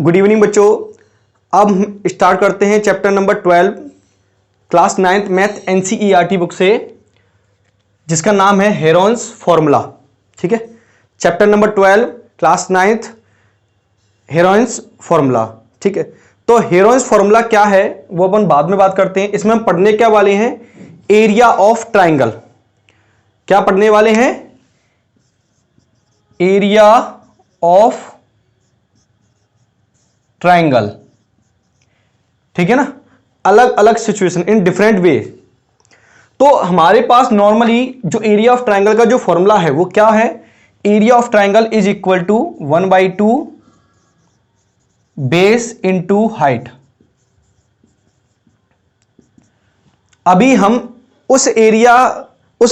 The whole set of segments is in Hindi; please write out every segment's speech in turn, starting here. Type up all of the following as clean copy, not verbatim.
गुड इवनिंग बच्चों। अब हम स्टार्ट करते हैं chapter number 12 class 9th math NCERT book से, जिसका नाम है हेरोन्स फॉर्मूला। ठीक है, chapter number 12 class 9th Heron's formula. ठीक है, तो हेरोन्स फॉर्मूला क्या है वो अपन बाद में बात करते हैं। इसमें हम पढ़ने क्या वाले हैं, एरिया ऑफ ट्राइंगल। क्या पढ़ने वाले हैं, एरिया ऑफ ट्राइंगल। ठीक है ना, अलग अलग सिचुएशन इन डिफरेंट वे। तो हमारे पास नॉर्मली जो एरिया ऑफ ट्राइंगल का जो फॉर्मूला है वो क्या है, area of triangle is equal to 1/2 base into height. अभी हम उस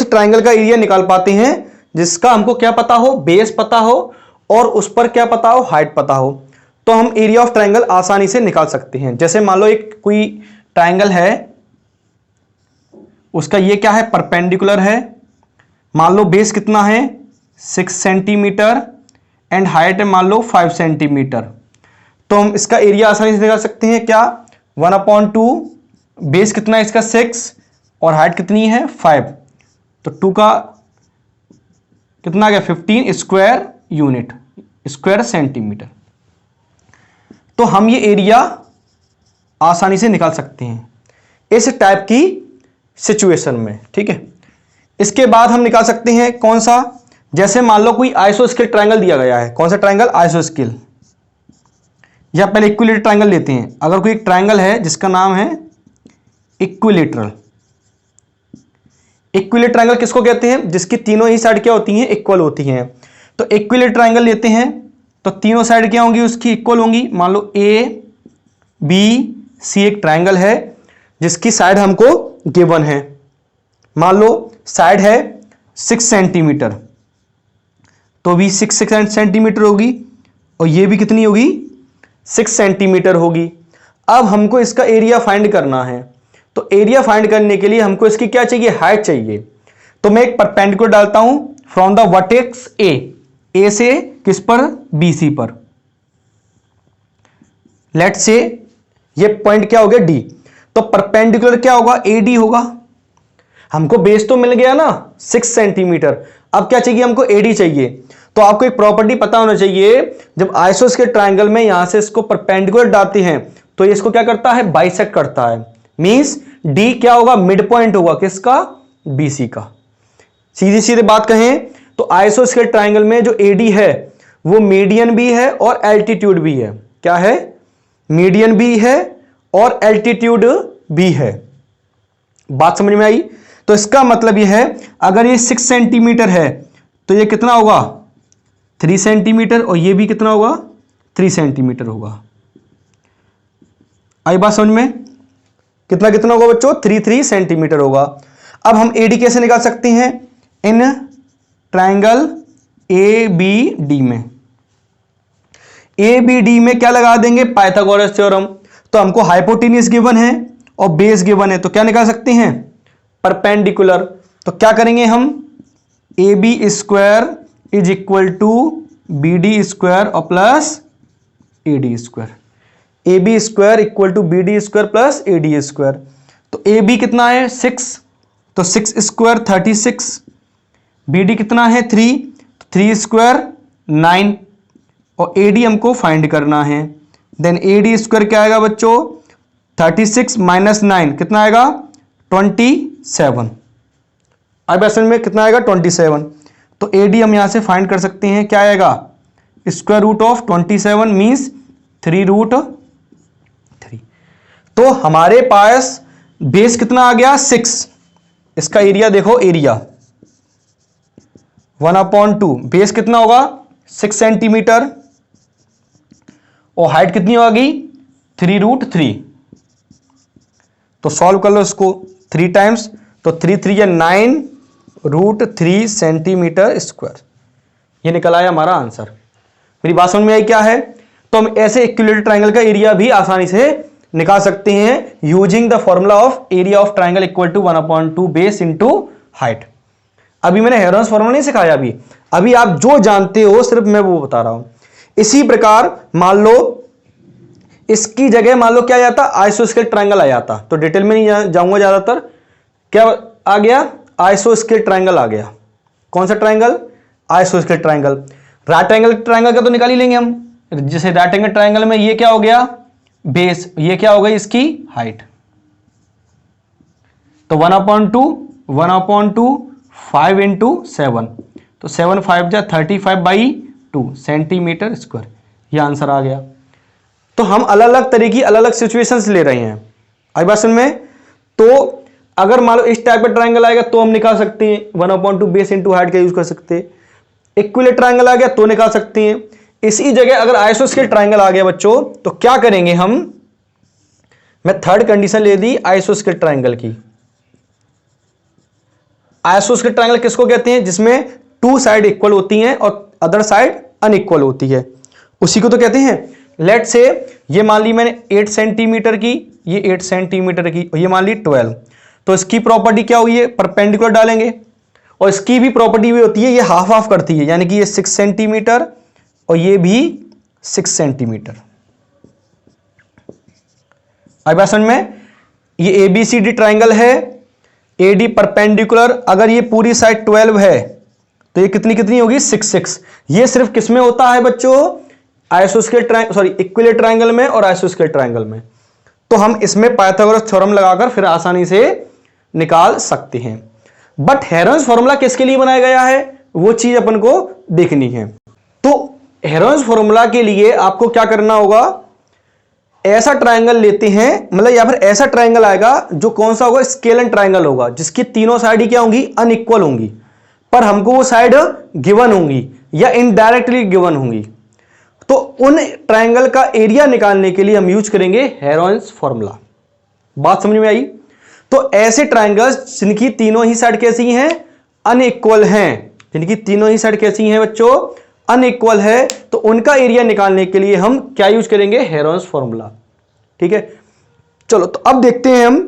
ट्राइंगल का एरिया निकाल पाते हैं जिसका हमको क्या पता हो, बेस पता हो और उस पर क्या पता हो, हाइट पता हो। तो हम एरिया ऑफ ट्राइंगल आसानी से निकाल सकते हैं। जैसे मान लो एक कोई ट्राइंगल है, उसका ये क्या है, परपेंडिकुलर है। मान लो बेस कितना है 6 सेंटीमीटर एंड हाइट है मान लो 5 सेंटीमीटर। तो हम इसका एरिया आसानी से निकाल सकते हैं। क्या, 1/2 बेस कितना है इसका 6 और हाइट कितनी है 5, तो 2 का कितना आ गया 15 स्क्वायर यूनिट, स्क्वायर सेंटीमीटर। तो हम ये एरिया आसानी से निकाल सकते हैं इस टाइप की सिचुएशन में। ठीक है, इसके बाद हम निकाल सकते हैं कौन सा, जैसे मान लो कोई आइसोस्केल ट्रायंगल दिया गया है। कौन सा ट्रायंगल, आइसोस्केल। या पहले इक्विलेटरल ट्रायंगल लेते हैं। अगर कोई एक ट्रायंगल है जिसका नाम है इक्विलेटरल। इक्विलेटरल ट्रायंगल किसको कहते हैं, जिसकी तीनों ही साइड क्या होती हैं, इक्वल होती हैं। तो इक्विलेटरल ट्रायंगल लेते हैं तो तीनों साइड क्या होंगी, उसकी इक्वल होंगी। मान लो ए बी सी एक ट्रायंगल है जिसकी साइड हमको गिवन है। मान लो साइड है 6 सेंटीमीटर, तो भी 6 सेंटीमीटर होगी और ये भी कितनी होगी 6 सेंटीमीटर होगी। अब हमको इसका एरिया फाइंड करना है। तो एरिया फाइंड करने के लिए हमको इसकी क्या चाहिए, हाइट चाहिए। तो मैं एक परपेंडिकुलर डालता हूं फ्रॉम द वर्टेक्स ए से किस पर, बीसी पर। लेट से ये पॉइंट क्या हो गया डी। तो परपेंडिकुलर क्या होगा, एडी होगा। हमको बेस तो मिल गया ना 6 सेंटीमीटर, अब क्या चाहिए हमको, एडी चाहिए। तो आपको एक प्रॉपर्टी पता होना चाहिए, जब आइसोस्केल ट्रायंगल में यहां से इसको परपेंडिकुलर डालते हैं तो ये इसको क्या करता है, बाइसेक्ट करता है। मींस डी क्या होगा, मिड पॉइंट होगा किसका, बीसी का। सीधी सीधी बात कहें तो आइसोस्केल ट्रायंगल में जो एडी है वो मीडियन भी है और एल्टीट्यूड भी है। क्या है, मीडियन भी है और एल्टीट्यूड भी है। बात समझ में आई। तो इसका मतलब ये है, अगर ये 6 सेंटीमीटर है तो ये कितना होगा 3 सेंटीमीटर और ये भी कितना होगा 3 सेंटीमीटर होगा। आई बात समझ में, कितना कितना होगा बच्चों, 3 सेंटीमीटर होगा। अब हम एडी कैसे निकाल सकते हैं, इन ट्रायंगल ए बी डी में। ए बी डी में क्या लगा देंगे, पाइथागोरस थ्योरम। तो हमको हाइपोटेन्यूज गिवन है और बेस गिवन है, तो क्या निकाल सकते हैं, परपेंडिकुलर। तो क्या करेंगे हम, A B square is equal to B D square और plus A D square. A B square equal to B D square plus A D square. तो ए बी कितना है 6, तो 6 स्क्वायर 36, बी डी कितना है 3, 3 स्क्वायर 9 और ए डी हमको फाइंड करना है। देन ए डी स्क्वायर क्या आएगा बच्चों, 36 माइनस 9 कितना आएगा 27। अब असल में कितना आएगा 27। तो ए डी हम यहां से फाइंड कर सकते हैं, क्या आएगा, स्क्वायर रूट ऑफ 27 मीन्स 3√3। तो हमारे पास बेस कितना आ गया 6। इसका एरिया देखो, एरिया 1/2 बेस कितना होगा 6 सेंटीमीटर और हाइट कितनी होगी 3√3। तो सॉल्व कर लो इसको 3 टाइम्स, तो 3 3 या 9√3 सेंटीमीटर स्क्वायर। ये निकल आया हमारा आंसर। मेरी बात समझ में आई क्या है। तो हम ऐसे इक्विलेटरल ट्रायंगल का एरिया भी आसानी से निकाल सकते हैं using the formula of area of triangle equal to 1/2 base into height. अभी मैंने हेरोन्स फॉर्मूला नहीं सिखाया, अभी आप जो जानते हो सिर्फ मैं वो बता रहा हूं। इसी प्रकार मान लो इसकी जगह मान लो क्या आ जाता, आइसोस्केल ट्रायंगल आ जाता। तो डिटेल में नहीं जाऊंगा ज्यादातर। क्या आ गया, आइसोस्केल ट्रायंगल आ गया। कौन सा ट्रायंगल, आइसोस्केल ट्रायंगल। राइट एंगल ट्रायंगल का तो निकाल ही लेंगे हम। जैसे राइट एंगल ट्रायंगल में ये क्या हो गया, बेस, ये क्या हो गई इसकी हाइट। तो 1/2 5 इंटू 7, तो 7 5 जा 35/2 सेंटीमीटर स्क्वायर, ये आंसर आ गया। तो हम अलग अलग तरह की अलग अलग सिचुएशंस ले रहे हैं। आई बात समझ में। तो अगर मान लो इस टाइप का ट्रायंगल आएगा तो हम निकाल सकते हैं 1/2 बेस इंटू हाइट का यूज कर सकते हैं। इक्विलेटरल ट्रायंगल आ गया तो निकाल सकते हैं। इसी जगह अगर आइसोस्केल ट्रायंगल आ गया बच्चों, तो क्या करेंगे हम, मैं थर्ड कंडीशन ले दी आइसोस्केल ट्रायंगल की। आइसोस्केल ट्रायंगल किसको कहते हैं, जिसमें 2 साइड इक्वल होती हैं और अदर साइड अनइक्वल होती है, उसी को तो कहते हैं। लेट से ये मान ली मैंने 8 सेंटीमीटर की, ये 8 सेंटीमीटर की, ये मान ली 12, तो इसकी प्रॉपर्टी क्या हुई है, परपेंडिकुलर डालेंगे। और इसकी भी प्रॉपर्टी भी होती है, ये हाफ हाफ करती है, यानी कि ये 6 सेंटीमीटर और ये भी 6 सेंटीमीटर। आई बात समझ में। ये ABCD ट्रायंगल है, AD परपेंडिकुलर, अगर ये पूरी साइड 12 है तो ये कितनी कितनी होगी, 6 6। ये सिर्फ किस में होता है बच्चों, आइसोस्केल इक्विलेटरल ट्रायंगल में और आइसोस्केल ट्रायंगल में। तो हम इसमें पाइथागोरस थ्योरम लगाकर फिर आसानी से निकाल सकते हैं। बट हेरोन्स फॉर्मूला किसके लिए बनाया गया है, वो चीज अपन को देखनी है। तो हेरोन्स फॉर्मूला के लिए आपको क्या करना होगा, ऐसा ट्रायंगल लेते हैं, मतलब या फिर ऐसा ट्रायंगल आएगा जो कौन सा होगा, स्केलन ट्रायंगल होगा, जिसकी तीनों साइड ही क्या होंगी, अनइक्वल होंगी, पर हमको वो साइड गिवन होंगी या इनडायरेक्टली गिवन होंगी। तो उन ट्रायंगल का एरिया निकालने के लिए हम यूज करेंगे हेरोन्स फॉर्मूला। बात समझ में आई। तो ऐसे ट्रायंगल्स जिनकी तीनों ही साइड कैसी हैं, अनइक्वल हैं, जिनकी तीनों ही साइड कैसी हैं बच्चों, अनइक्वल है, तो उनका एरिया निकालने के लिए हम क्या यूज करेंगे, हेरोन्स फॉर्मूला। ठीक है, चलो तो अब देखते हैं हम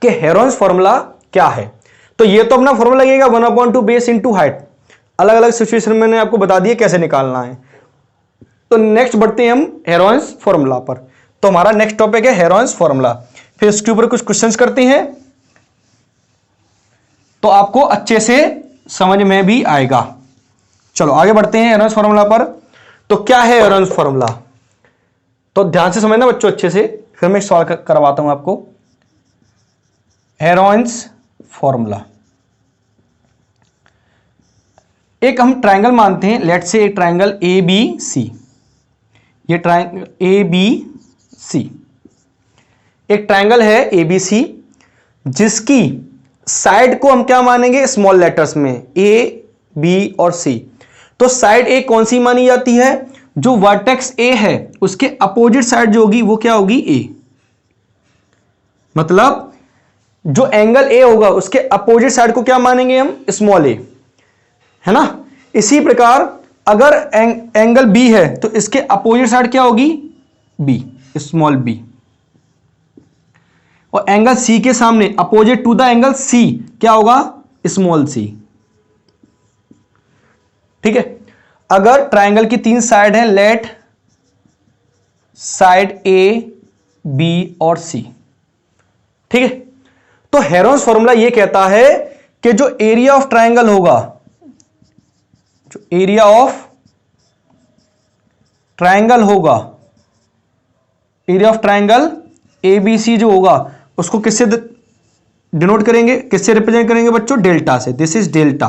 कि हेरोन्स फॉर्मूला क्या है। तो ये तो अपना फॉर्मूला लगेगा 1/2 बेस इंटू हाइट। अलग अलग सिचुएशन में मैंने आपको बता दिया कैसे निकालना है। तो नेक्स्ट बढ़ते हैं हम हेरोन्स फॉर्मूला पर। तो हमारा नेक्स्ट टॉपिक है हेरोन्स फॉर्मूला। फिर इसके ऊपर कुछ क्वेश्चंस करते हैं तो आपको अच्छे से समझ में भी आएगा। चलो आगे बढ़ते हैं हेरोन्स फॉर्मूला पर। तो क्या है हेरोन्स फॉर्मूला, तो ध्यान से समझना बच्चों अच्छे से, फिर मैं सॉल्व करवाता हूं आपको। हेरोन्स फॉर्मूला, एक हम ट्रायंगल मानते हैं, लेट्स से एक ट्रायंगल ABC। ये ट्रायंगल ABC, एक ट्रायंगल है ABC, जिसकी साइड को हम क्या मानेंगे, स्मॉल लेटर्स में A, B और C। तो साइड A कौन सी मानी जाती है, जो वर्टेक्स A है उसके अपोजिट साइड जो होगी वो क्या होगी, A। मतलब जो एंगल A होगा उसके अपोजिट साइड को क्या मानेंगे हम, स्मॉल a, है ना। इसी प्रकार अगर एंगल B है तो इसके अपोजिट साइड क्या होगी, B, स्मॉल b। और एंगल C के सामने opposite to the angle C क्या होगा, स्मॉल c। ठीक है, अगर ट्रायंगल की 3 साइड है, लेट साइड A, B और C। ठीक है, तो हेरोन्स फॉर्मूला ये कहता है कि जो एरिया ऑफ ट्रायंगल होगा, जो एरिया ऑफ ट्रायंगल होगा, एरिया ऑफ ट्रायंगल ABC जो होगा उसको किससे डिनोट करेंगे, किससे रिप्रेजेंट करेंगे बच्चों, डेल्टा से। This is delta.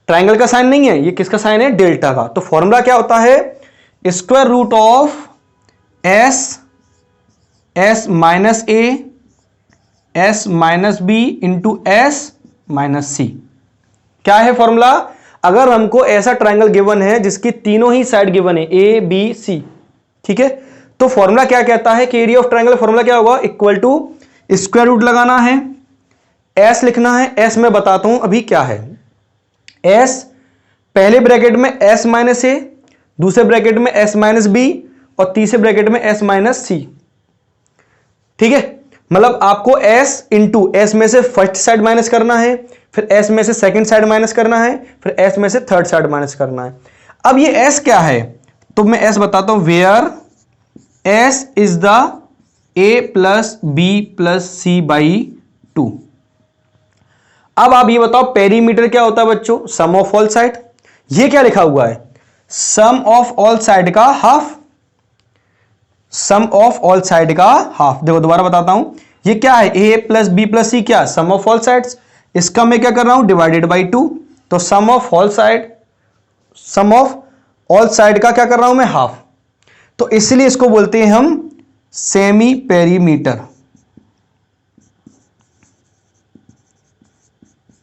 ट्रायंगल का साइन नहीं है, ये किसका साइन है, डेल्टा का। तो फॉर्मूला क्या होता है, square root of S minus A S minus B into S minus C। क्या है फॉर्मूला, अगर हमको ऐसा ट्रायंगल गिवन है जिसकी तीनों ही साइड गिवन है A B C, ठीक है, तो फॉर्मूला क्या कहता है कि एरिया ऑफ ट्रायंगल फॉर्मूला क्या होगा, इक्वल टू स्क्वायर रूट लगाना है, S लिखना है। S मैं बताता हूं अभी क्या है। S पहले ब्रैकेट में S माइनस A, दूसरे ब्रैकेट में S माइनस B और तीसरे ब्रैकेट में S माइनस C। ठीक है, मतलब आपको S इंटू S में से फर्स्ट साइड माइनस करना है, फिर S में से सेकंड साइड माइनस करना है, फिर S में से थर्ड साइड माइनस करना है। अब ये S क्या है, तो मैं एस बताता हूं, where S is the A plus B plus C by 2। अब आप ये बताओ पेरीमीटर क्या होता है बच्चों, सम ऑफ ऑल साइड। ये क्या लिखा हुआ है, सम ऑफ ऑल साइड का half, sum of all side का हाफ। देखो दोबारा बताता हूं, ये क्या है, A plus B plus C, क्या सम ऑफ ऑल साइड्स, इसका मैं क्या कर रहा हूं डिवाइडेड बाई 2। तो sum of all side, sum of all side का क्या कर रहा हूं मैं हाफ, तो इसलिए इसको बोलते हैं हम सेमी पेरीमीटर।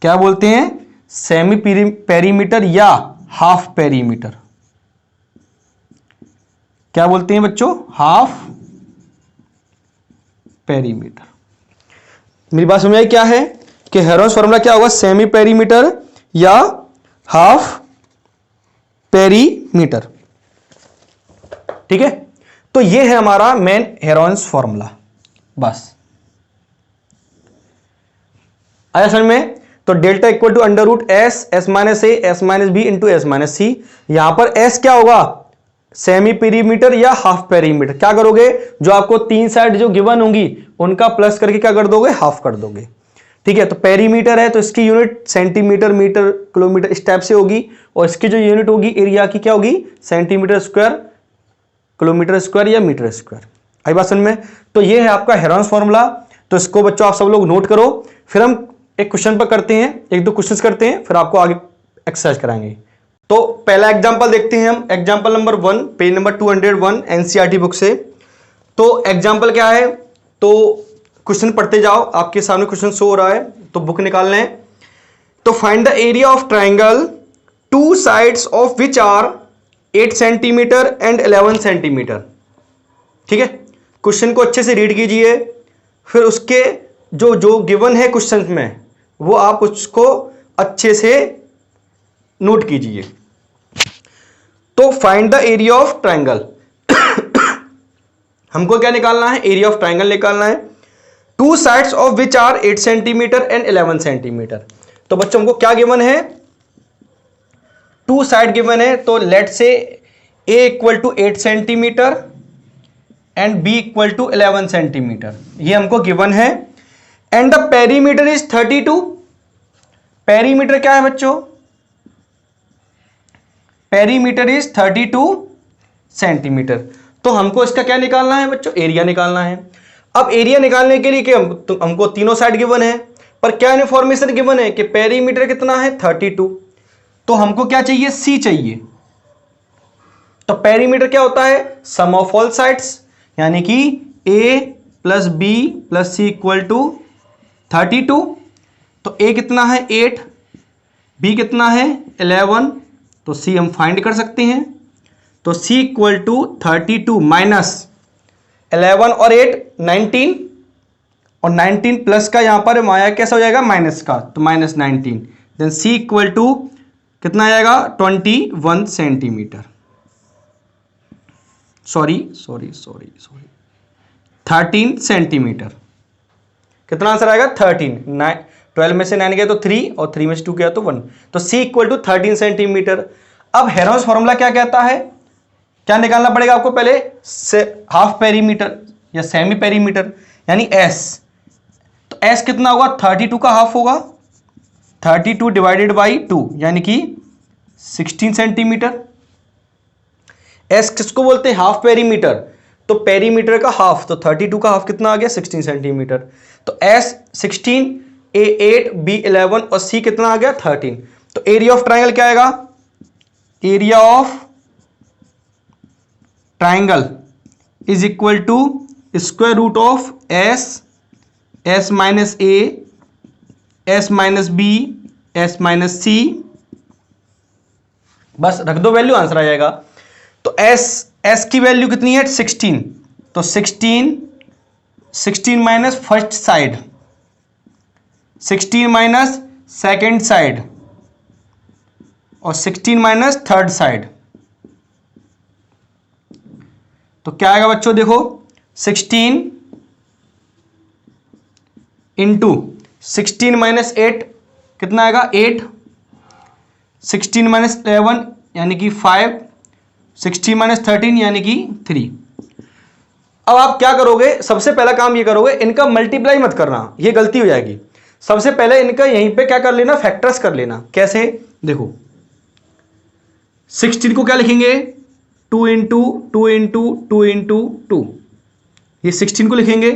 क्या बोलते हैं, सेमी पेरीमीटर या हाफ पेरीमीटर। क्या बोलते हैं बच्चों, हाफ पेरीमीटर। मेरी बात समझ आई क्या है कि हेरोन्स फॉर्मूला क्या होगा, सेमी पेरीमीटर या हाफ पेरीमीटर। ठीक है, तो ये है हमारा मेन हेरोन्स फॉर्मूला। बस आया समझ में। तो delta equal to under root S, S minus A, S minus B into S minus C. यहां पर एस क्या होगा, सेमी पेरीमीटर या हाफ पेरीमीटर। क्या करोगे, जो आपको तीन साइड जो गिवन होंगी उनका प्लस करके क्या कर दोगे, हाफ कर दोगे। ठीक है, तो पेरीमीटर है तो इसकी यूनिट सेंटीमीटर, मीटर, किलोमीटर इस टाइप से होगी, और इसकी जो यूनिट होगी एरिया की क्या होगी, सेंटीमीटर स्क्वायर, किलोमीटर स्क्वायर या मीटर स्क्वायर। आई बात समझ में। तो ये है आपका हेरोन्स फॉर्मूला। तो इसको बच्चों आप सब लोग नोट करो, फिर हम एक क्वेश्चन पर करते हैं, एक दो क्वेश्चंस करते हैं, फिर आपको आगे एक्सरसाइज कराएंगे। तो पहला एग्जांपल देखते हैं हम, example number 1, page number 201 NCERT book से। तो एग्जांपल क्या है, तो क्वेश्चन पढ़ते जाओ, आपके सामने क्वेश्चन शो हो रहा है, तो बुक निकालना है। तो find the area of triangle, two sides of which are 8 centimetre and 11 centimetre. ठीक है, क्वेश्चन को अच्छे से रीड कीजिए, फिर उसके जो जो गिवन है क्वेश्चन में वो आप उसको अच्छे से नोट कीजिए। तो find the area of triangle हमको क्या निकालना है, एरिया ऑफ ट्राइंगल निकालना है। Two sides of which are 8 centimetre and 11 centimetre. तो बच्चों हमको क्या गिवन है, टू साइड गिवन है, तो let say A equal to 8 centimetre and B equal to 11 centimetre, ये हमको गिवन है। And the perimeter is 32। Perimeter क्या है बच्चों, पेरीमीटर इज 32 सेंटीमीटर। तो हमको इसका क्या निकालना है बच्चों, एरिया निकालना है। अब एरिया निकालने के लिए क्या हमको तीनों साइड गिवन है, पर क्या इंफॉर्मेशन गिवन है कि पेरीमीटर कितना है 32। तो हमको क्या चाहिए, सी चाहिए। तो पेरीमीटर क्या होता है, सम ऑफ ऑल साइड्स, यानी कि A plus B plus C equal to 32। तो ए कितना है 8, बी कितना है 11, तो सी हम फाइंड कर सकते हैं। तो सी इक्वल टू 32 माइनस 11 और 8 19, और 19 प्लस का यहां पर माया कैसा हो जाएगा, माइनस का, तो minus 19। Then C equal to कितना आएगा 21 सेंटीमीटर, सॉरी 13 सेंटीमीटर। कितना आंसर आएगा 13। 12 में से 9 गया तो 3, और 3 में से 2 गया तो 1। तो C इक्वल टू 13 सेंटीमीटर। अब हेरोन्स फॉर्मूला क्या कहता है, क्या निकालना पड़ेगा आपको पहले, हाफ पेरीमीटर या सेमी पेरीमीटर, यानी S। तो S कितना होगा, 32 का हाफ होगा, 32 डिवाइडेड बाई 2 यानी कि 16 सेंटीमीटर। S किसको बोलते हैं, हाफ पेरीमीटर। तो पेरीमीटर का हाफ, तो 32 का हाफ कितना आ गया 16 सेंटीमीटर। तो S 16, A 8, B 11 और C कितना आ गया 13। तो एरिया ऑफ ट्राइंगल क्या आएगा, area of triangle is equal to square root of S minus A, S minus B, S minus C। बस रख दो वैल्यू, आंसर आ जाएगा। तो S की वैल्यू कितनी है 16, तो 16 minus first side, 16 minus second side, और 16 माइनस थर्ड साइड। तो क्या आएगा बच्चों, देखो 16 इंटू 16 माइनस 8 कितना आएगा 8, 16 माइनस 11 यानी कि 5, 60 माइनस 13 यानी कि 3। अब आप क्या करोगे, सबसे पहला काम ये करोगे, इनका मल्टीप्लाई मत करना, ये गलती हो जाएगी। सबसे पहले इनका यहीं पे क्या कर लेना, फैक्टर्स कर लेना। कैसे, देखो 16 को क्या लिखेंगे, 2 इंटू 2 इंटू 2 इंटू 2, ये 16 को लिखेंगे।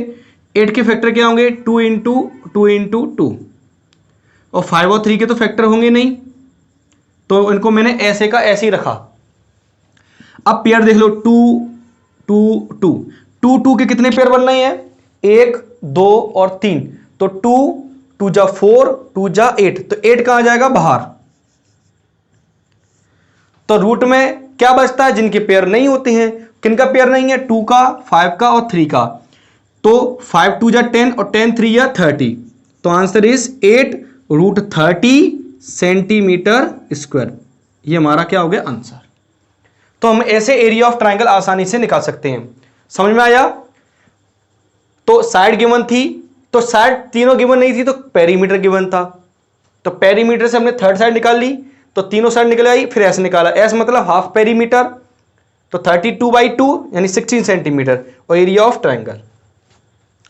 8 के फैक्टर क्या होंगे, 2 इंटू 2 इंटू 2, और 5 और 3 के तो फैक्टर होंगे नहीं, तो इनको मैंने ऐसे का ऐसे ही रखा। अब पेयर देख लो, 2 2 2 2 2 के कितने पेयर बन रहे हैं, 1 2 और 3, तो 2 2 जा 4 2 जा 8, तो 8 कहां जाएगा, बाहर। तो रूट में क्या बचता है, जिनके पेयर नहीं होते हैं। किनका पेयर नहीं है, 2 का, 5 का और 3 का। तो 5 2 जा 10 और 10 3 जा 30, तो आंसर इज 8√30 सेंटीमीटर स्क्वायर। ये हमारा क्या हो गया आंसर। तो हम ऐसे एरिया ऑफ ट्राइंगल आसानी से निकाल सकते हैं। समझ में आया। तो साइड गिवन थी, तो साइड तीनों गिवन नहीं थी, तो पेरीमीटर गिवन था, तो पेरीमीटर से हमने थर्ड साइड निकाल ली, तो तीनों साइड निकल आई, फिर ऐसे निकाला, ऐसे मतलब हाफ पेरीमीटर, तो 32/2 यानी 16 सेंटीमीटर, और एरिया ऑफ ट्राइंगल।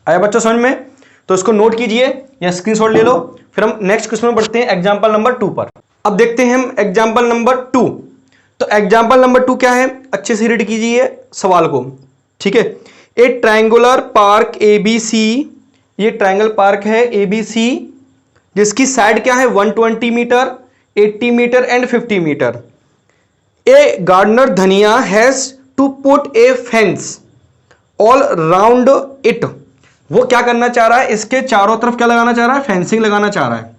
आया बच्चों समझ में। तो इसको नोट कीजिए या स्क्रीनशॉट ले लो। फिर हम नेक्स्ट क्वेश्चन में बढ़ते हैं, एग्जांपल नंबर 2 पर। अब देखते हैं हम एग्जांपल नंबर 2। तो एग्जांपल नंबर 2 क्या है, अच्छे से रीड कीजिए सवाल को, ठीक है। ए ट्रायंगुलर पार्क ABC, ये ट्रायंगल पार्क है ABC, जिसकी साइड क्या है 120 metre, 80 metre and 50 metre. A gardener Dhaniya has to put a fence all round it. वो क्या करना चाह रहा है, इसके चारों तरफ क्या लगाना चाह रहा है, फेंसिंग लगाना चाह रहा है।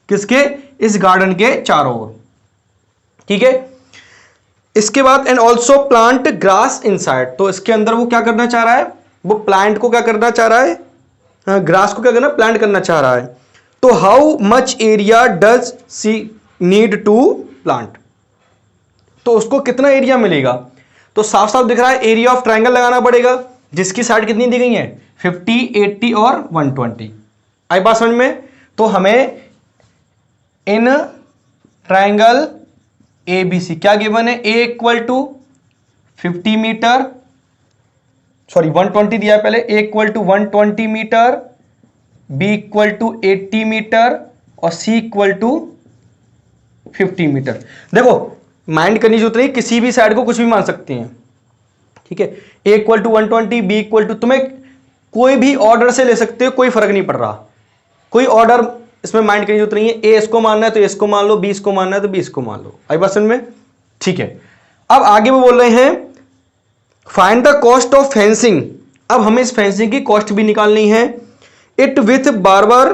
किसके, इस गार्डन के चारों ओर, ठीक है। इसके बाद and also plant grass inside, तो इसके अंदर वो क्या करना चाह रहा है, वो प्लांट को क्या करना चाह रहा है, ग्रास को क्या करना, प्लांट करना चाह रहा है। तो how much area does she need to plant, तो उसको कितना एरिया मिलेगा। तो साफ साफ दिख रहा है एरिया ऑफ ट्राइंगल लगाना पड़ेगा, जिसकी साइड कितनी दी गई है 50 80 और 120। आई बात समझ में। तो हमें इन ट्राइंगल ABC क्या गिवन है, A equal to 50 metre, sorry 120 दिया है पहले, A equal to 120 metre, B equal to 80 metre और C इक्वल टू 50 मीटर। देखो माइंड करने की जरूरत नहीं, किसी भी साइड को कुछ भी मान सकते हैं, ठीक है। A equal to 120, B equal to, तुम्हें कोई भी ऑर्डर से ले सकते हो, कोई फर्क नहीं पड़ रहा, कोई ऑर्डर इसमें माइंड करने की जरूरत नहीं है। A इसको मानना है तो A इसको मान लो, B इसको मानना है तो B इसको मान लो। आई बात समझ में, ठीक है। अब आगे वो बोल रहे हैं find the cost of fencing. अब हमें इस फेंसिंग की कॉस्ट भी निकालनी है। It with barber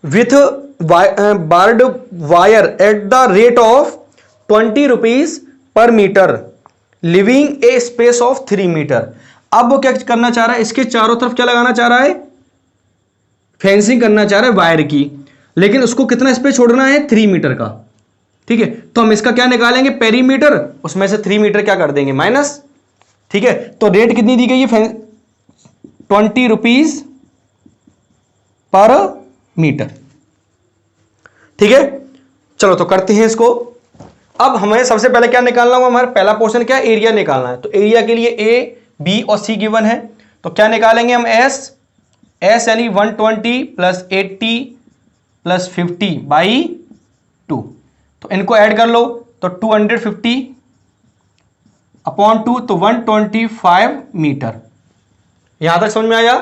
with barbed wire at the rate of 20 rupees per metre, leaving a space of 3 metre. अब वो क्या करना चाह रहा है, इसके चारों तरफ क्या लगाना चाह रहा है, फेंसिंग करना चाह रहा है वायर की, लेकिन उसको कितना स्पेस छोड़ना है 3 मीटर का, ठीक है। तो हम इसका क्या निकालेंगे, पेरीमीटर, उसमें से 3 मीटर क्या कर देंगे माइनस, ठीक है। तो रेट कितनी दी गई है 20 रुपीज पर मीटर, ठीक है। चलो तो करते हैं इसको। अब हमें सबसे पहले क्या निकालना होगा, हमारा पहला पोर्शन क्या है, एरिया निकालना है। तो एरिया के लिए A B और C गिवन है, तो क्या निकालेंगे हम S यानी 120 प्लस 80 प्लस 50/2। तो इनको ऐड कर लो, तो 250 अपॉन 2, तो 125 मीटर। यहां तक समझ में आया।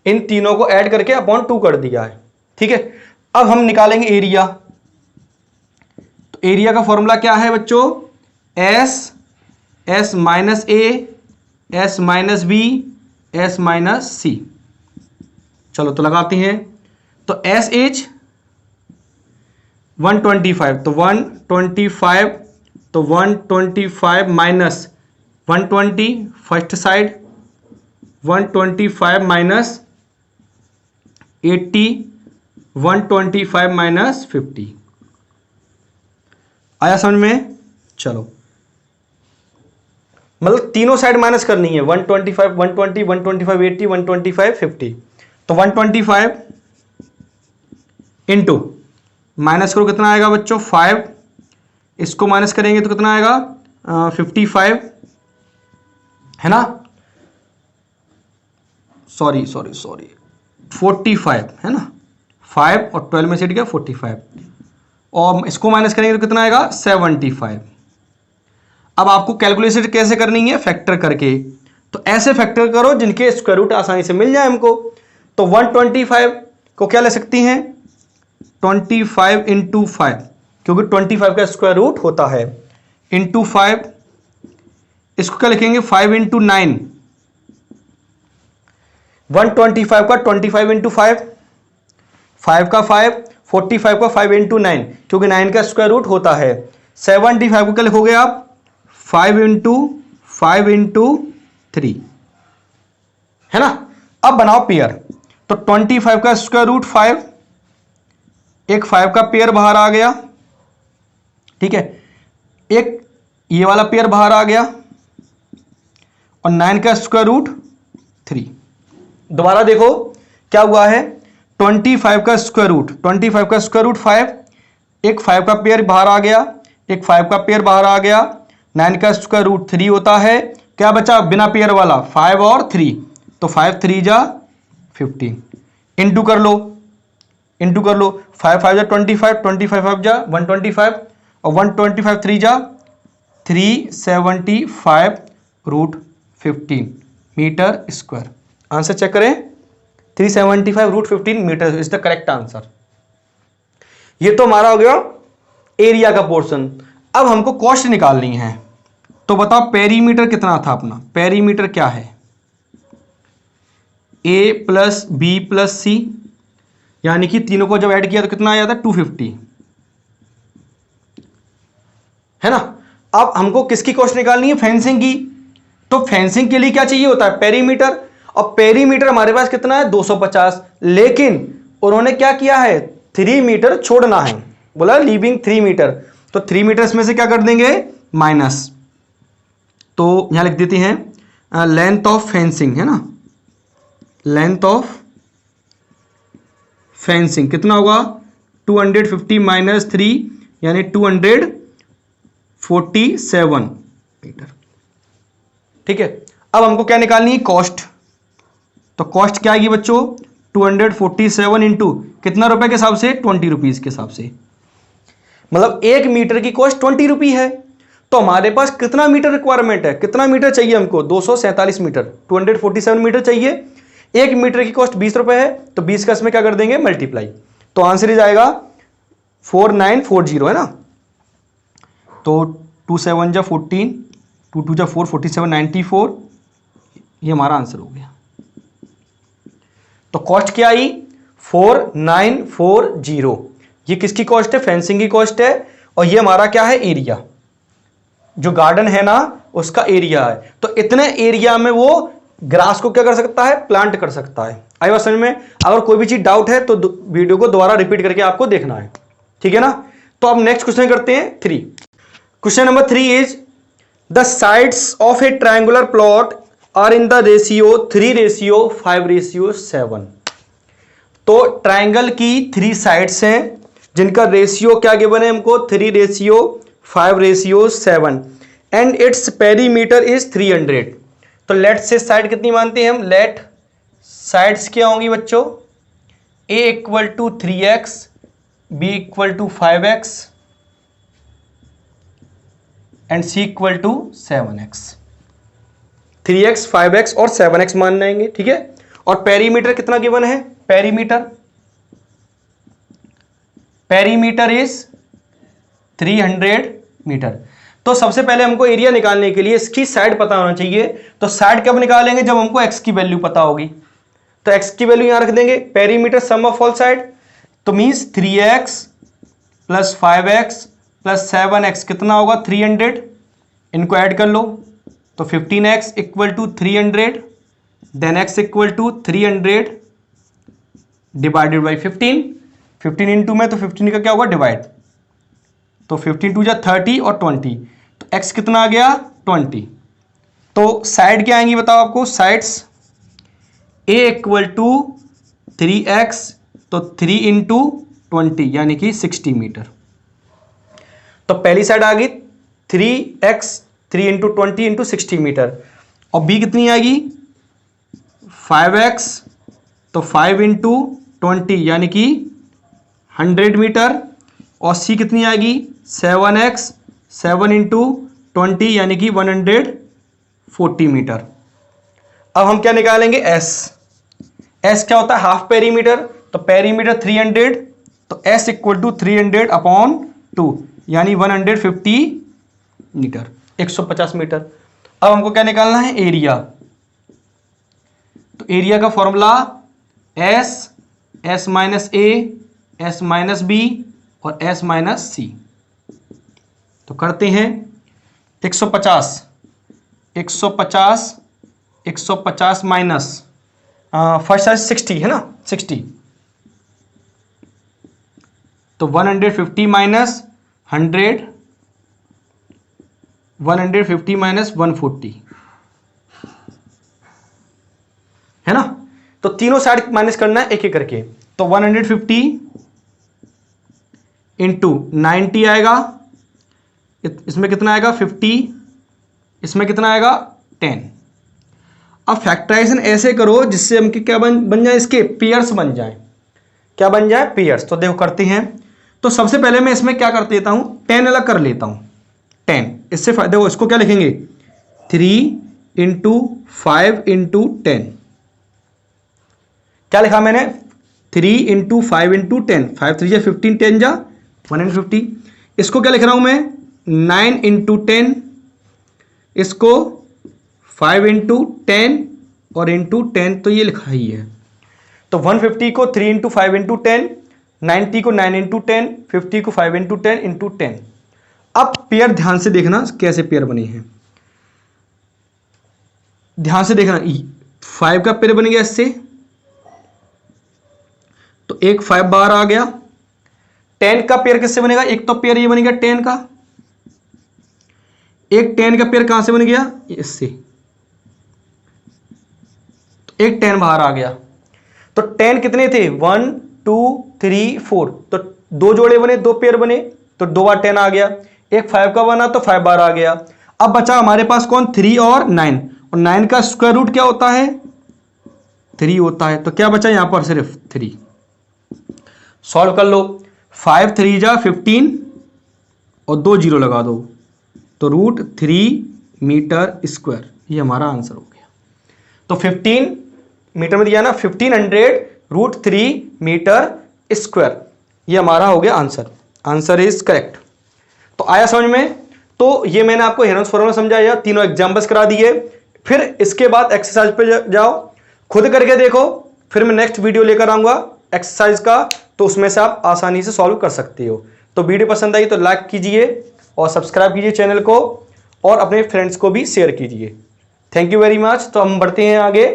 इन तीनों को ऐड करके अपॉन 2 कर दिया है, ठीक है। अब हम निकालेंगे एरिया। तो एरिया का फॉर्मूला क्या है बच्चों, S minus A, S minus B, S minus C। चलो तो लगाते हैं। तो S इज 125, तो 125, तो 125 minus 120 first side, 125 minus 80, 125 minus 50। आया समझ में। चलो मतलब तीनों साइड माइनस करनी है, 125 120 125 80 125 50। तो 125 इंटू माइनस करो कितना आएगा बच्चों 5, इसको माइनस करेंगे तो कितना आएगा 55 है ना, सॉरी 45 है ना, 5 और 12 में से गया 45 और इसको माइनस करेंगे तो कितना आएगा 75। अब आपको कैलकुलेशन कैसे करनी है, फैक्टर करके। तो ऐसे फैक्टर करो जिनके स्क्वायर रूट आसानी से मिल जाए हमको। तो 125 को क्या ले सकती हैं 25 इंटू 5, क्योंकि 25 का स्क्वायर रूट होता है, इंटू 5। इसको क्या लिखेंगे 5 इंटू 9, 125 का 25 इंटू 5, 5 का 5, 45 का 5 इंटू 9, क्योंकि 9 का स्क्वायर रूट होता है। 75 को क्या लिखोगे आप 5 इंटू 3 है ना। अब बनाओ पेयर, तो 25 का स्क्वायर रूट 5, एक 5 का पेयर बाहर आ गया, ठीक है, एक ये वाला पेयर बाहर आ गया और 9 का स्क्वायर रूट 3। दोबारा देखो क्या हुआ है, 25 का स्क्वायर रूट 5, एक 5 का पेयर बाहर आ गया, एक 5 का पेयर बाहर आ गया, 9 का स्क्वायर रूट 3 होता है। क्या बचा बिना पेयर वाला 5 और 3, तो 5 3 जा 15, इंटू कर लो 5 5 जा 25, 25 5 जा 125 और 125 3 जा 375 root 15 metre square. Answer check करें, 375 root 15 metre is the correct answer. ये तो हमारा हो गया एरिया का पोर्शन। अब हमको कॉस्ट निकालनी है, तो बताओ पेरीमीटर कितना था अपना, पेरीमीटर क्या है a प्लस बी प्लस सी, यानी कि तीनों को जब ऐड किया तो कितना आया था 250 है ना। अब हमको किसकी कॉस्ट निकालनी है, फेंसिंग की। तो फेंसिंग के लिए क्या चाहिए होता है पेरीमीटर, और पेरीमीटर हमारे पास कितना है 250, लेकिन उन्होंने क्या किया है 3 मीटर छोड़ना है, बोला लीविंग 3 मीटर, तो 3 मीटर इसमें से क्या कर देंगे माइनस। तो यहां लिख देते हैं लेंथ ऑफ फेंसिंग है ना, लेंथ ऑफ फेंसिंग कितना होगा 250 माइनस 3 यानी 247 मीटर, ठीक है। अब हमको क्या निकालनी है कॉस्ट, तो कॉस्ट क्या आएगी बच्चों 247 इंटू कितना रुपए के हिसाब से 20 रुपीज के हिसाब से, मतलब 1 मीटर की कॉस्ट 20 रुपी है। तो हमारे पास कितना मीटर रिक्वायरमेंट है, कितना मीटर चाहिए हमको 247 मीटर, 247 मीटर चाहिए। 1 मीटर की कॉस्ट 20 रुपए है, तो 20 का इसमें क्या कर देंगे मल्टीप्लाई, तो आंसर ही जाएगा 4940 है ना। तो 2 7 जा 14, 2 2 जा 4, 47 94, ये हमारा आंसर हो गया। तो कॉस्ट क्या आई 4940, ये किसकी कॉस्ट है फेंसिंग की कॉस्ट है, और ये हमारा क्या है एरिया, जो गार्डन है ना उसका एरिया है। तो इतने एरिया में वो ग्रास को क्या कर सकता है प्लांट कर सकता है। आई बात समझ में। अगर कोई भी चीज डाउट है तो वीडियो को दोबारा रिपीट करके आपको देखना है, ठीक है ना। तो अब नेक्स्ट क्वेश्चन करते हैं 3। Question number 3 is the sides of a triangular plot are in the ratio 3:5:7। तो ट्रायंगल की 3 साइड्स हैं जिनका रेशियो क्या गिवन है हमको 3:5:7 एंड इट्स पेरीमीटर इज 300। तो लेट से साइड कितनी मानते हैं हम, लेट साइड्स क्या होंगी बच्चों a equal to 3x, b equal to 5x and c equal to 7x। 3x 5x और 7x मान लेंगे, ठीक है। और पेरीमीटर कितना गिवन है, पेरीमीटर इज 300 मीटर। तो सबसे पहले हमको एरिया निकालने के लिए इसकी साइड पता होना चाहिए। तो साइड कब निकालेंगे, जब हमको x की वैल्यू पता होगी। तो x की वैल्यू यहां रख देंगे, perimeter sum of all side, तो means 3x plus 5x plus 7x कितना होगा 300, इनको ऐड कर लो तो 15x equal to 300, then x equal to 300 divided by 15 into में, तो 15 का क्या होगा डिवाइड, तो 15 2 जा 30 और 20, तो x कितना आ गया 20। तो साइड क्या आएंगी बताओ आपको, sides a equal to 3x, तो 3 इंटू 20 यानी कि 60 मीटर। तो पहली साइड आ गई 3x 3 इंटू 20 इंटू 60 मीटर। और बी कितनी आएगी 5x, तो 5 इंटू 20 यानी कि 100 मीटर। और सी कितनी आएगी 7x, 7 इंटू 20 यानी कि 140 मीटर। अब हम क्या निकालेंगे एस। एस क्या होता है हाफ पेरीमीटर, तो पेरीमीटर 300, तो एस इक्वल टू 300 अपॉन 2 यानी 150 मीटर, 150 मीटर। अब हमको क्या निकालना है एरिया। तो एरिया का formula S, S minus A, S minus B और एस माइनस सी। तो करते हैं 150, 150, 150 माइनस फर्स्ट साइज 60 है ना 60, तो 150 माइनस 100, 150 माइनस 140 है ना। तो तीनों साइड माइनस करना है एक एक करके। तो 150 इंटू 90 आएगा, इसमें कितना आएगा 50, इसमें कितना आएगा 10। अब फैक्टराइजेशन ऐसे करो जिससे हम क्या बन जाए, इसके पेयर्स बन जाए। क्या बन जाए पेयर्स। तो देखो करते हैं। तो सबसे पहले मैं इसमें क्या कर देता हूं 10 अलग कर लेता हूं 10। इससे देखो इसको क्या लिखेंगे 3 इंटू 5 इंटू 10। क्या लिखा मैंने 3 इंटू 5 इंटू 10, 5 3 जा 15, 10 जा 150। इसको क्या लिख रहा हूं मैं 9 इंटू 10, इसको 5 इंटू 10 और इंटू 10, तो ये लिखा ही है। तो 150 को 3 इंटू 5 इंटू 10, 90 को 9 इंटू 10, 50 को 5 इंटू 10 इंटू 10। अब पेयर ध्यान से देखना कैसे पेयर बने हैं, ध्यान से देखना। 5 का पेयर बन गया इससे, तो एक 5 बाहर आ गया। 10 का पेयर किससे बनेगा, एक तो पेयर ये बन गया 10 का, एक 10 का पेयर कहां से बन गया इससे, तो एक 10 बाहर आ गया। तो 10 कितने थे 1 2 3 4, तो दो जोड़े बने, दो पेयर बने, तो 2 बार 10 आ गया। एक 5 का बना तो 5 बार आ गया। अब बचा हमारे पास कौन 3 और 9, और 9 का स्क्वायर रूट क्या होता है 3 होता है। तो क्या बचा यहां पर सिर्फ 3। सॉल्व कर लो, 5 3 जा 15 और 2 जीरो लगा दो, तो √3 मीटर स्क्वायर, ये हमारा आंसर हो गया। तो 15 मीटर में दिया ना 1500 √3 मीटर स्क्वायर, ये हमारा हो गया आंसर। Answer is correct. तो आया समझ में। तो ये मैंने आपको हेरन्स फॉर्मूला समझाया, तीनों एग्जांपल्स करा दिए। फिर इसके बाद एक्सरसाइज पे जाओ, खुद करके देखो, फिर मैं नेक्स्ट वीडियो लेकर आऊंगा एक्सरसाइज का, तो उसमें से आप आसानी से सॉल्व कर सकते हो। तो वीडियो पसंद आई तो लाइक कीजिए और सब्सक्राइब कीजिए चैनल को, और अपने फ्रेंड्स को भी शेयर कीजिए। Thank you very much. तो हम बढ़ते हैं आगे।